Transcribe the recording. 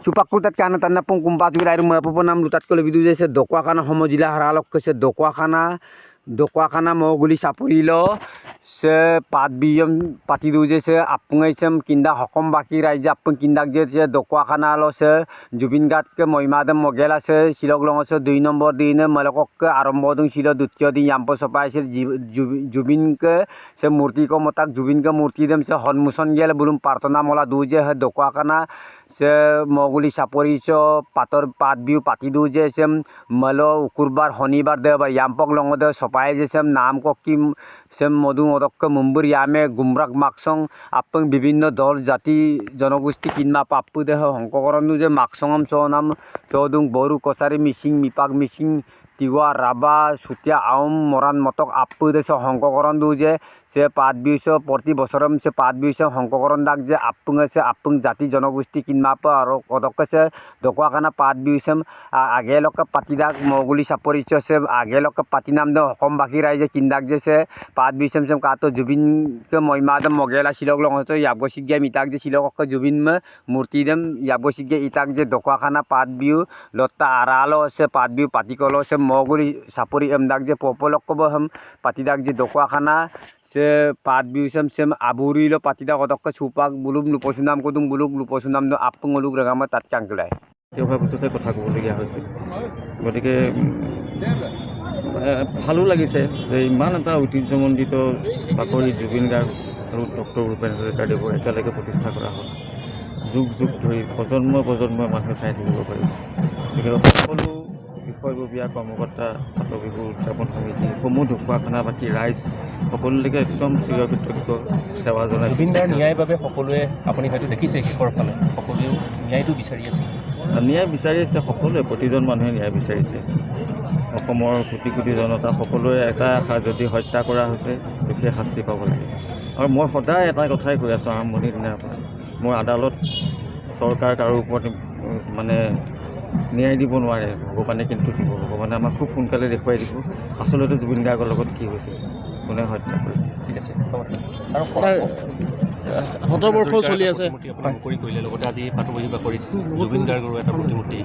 Cupakutat kana tanna pung kumpat wilayah rumah peponam lutat ko lebih dulu se dokwa kana homojilah haralok ke se dokwa kana moguli sapurilo se padbiyam pati dulu se apungai sem kinda hokom baki raja apung kindak je se dokwa kana lo se Jubin Gat ke moimadam mogela se silok longo se 2 nomor dine malokok ke arombodung silo dutyo di yampo sopai se Jubin ke se murti ko motak Jubin ke murti dem se honmuson gel bulum partona mola duje he dokwa kana se moguli sapori cho pator padbiu pati duje sem malo ukurbar honibar debar yampok longo de sopai je sem naam ko kim sem modu odok mumbur yame gumrak maksong apeng bibinno dol jati janogosti kinma pappu de hongkokoronu je maksongam so nam chodung boru kosari missing mipak missing tiwa raba sutia aum moran motok appu de so hongkokoron duje se padbiu so porti bosoram se padbiu so hongkokoron dak je apung jati janogosti kinma pa aro odok se dokwa kana padbiu sem agelok patidak moguli sapori cho se agelok patinam do hokom baki raije kindak je se padbiu sem kato Jubin ke moimadam mogela silok long to yabgosik ge mitak je silok ke Jubin me murti dem yabgosik ge itak je dokwa kana padbiu lotta aralo se padbiu patikolo se moguli sapori emdak je popolok ko ham patidak je dokwa kana se padbiu sem aburilo patidak odok ke supak bulum luposunam kodung buluk luposunam do apung oluk ragama tat changklai তেওঁভাৰ পিছতে কথা ক'বলগীয়া হৈছিল গতিকে ভালো লাগিছে যে ইমান এটা ঐতিহ্যমণ্ডিত বাকৰি জুবিন গাৰ্গ আৰু ডক্টৰ ভূপেন হাজৰিকাদেৱৰ একেলগে প্ৰতিষ্ঠা কৰা হ'ল যুগ যুগ ধৰি প্ৰজন্মই মানুহে চাই থাকিব পাৰিব গতিকে সকলো বিষয়ববীয়া কৰ্মকৰ্তা ফাট বিহু উদযাপন সমিতি সমূহ ঢকুৱাখানাবাসী ৰাইজ সকলোলৈকে একদম চিৰকৃতজ্ঞ সেৱা জনাইছে জুবিন দাৰ ন্যায়ৰ বাবে সকলোৱে আপুনি হয়তো দেখিছে শেষৰ ফালে সকলোৱেও ন্যায়টো বিচাৰি আছে ন্যায় বিচাৰি আছে সকলোৱে প্ৰতিজন মানুহে ন্যায় বিচাৰিছে অসমৰ কোটি কোটি জনতা সকলোৱে এটা আশা যদি হত্যা কৰা হৈছে দুখীয়া শাস্তি পাব লাগে আৰু মই সদায় এটা কথাই কৈ আছোঁ আৰম্ভণিৰ দিনাৰ পৰা মই আদালত চৰকাৰ কাৰো ওপৰত মানে ন্যায় দিব নোৱাৰে ভগৱানে কিন্তু দিব ভগৱানে আমাক খুব সোনকালে দেখুৱাই দিব আচলতে জুবিন গাৰ্গৰ লগত কি হৈছে কোনে হত্যা কৰিছে ঠিক আছে ছাৰ ৭০ বৰ্ষও চলি আছে কৰি কৰিলে লগতে আজি পাটবিহু বাকৰিত জুবিন গাৰ্গৰো এটা প্ৰতিমূৰ্তি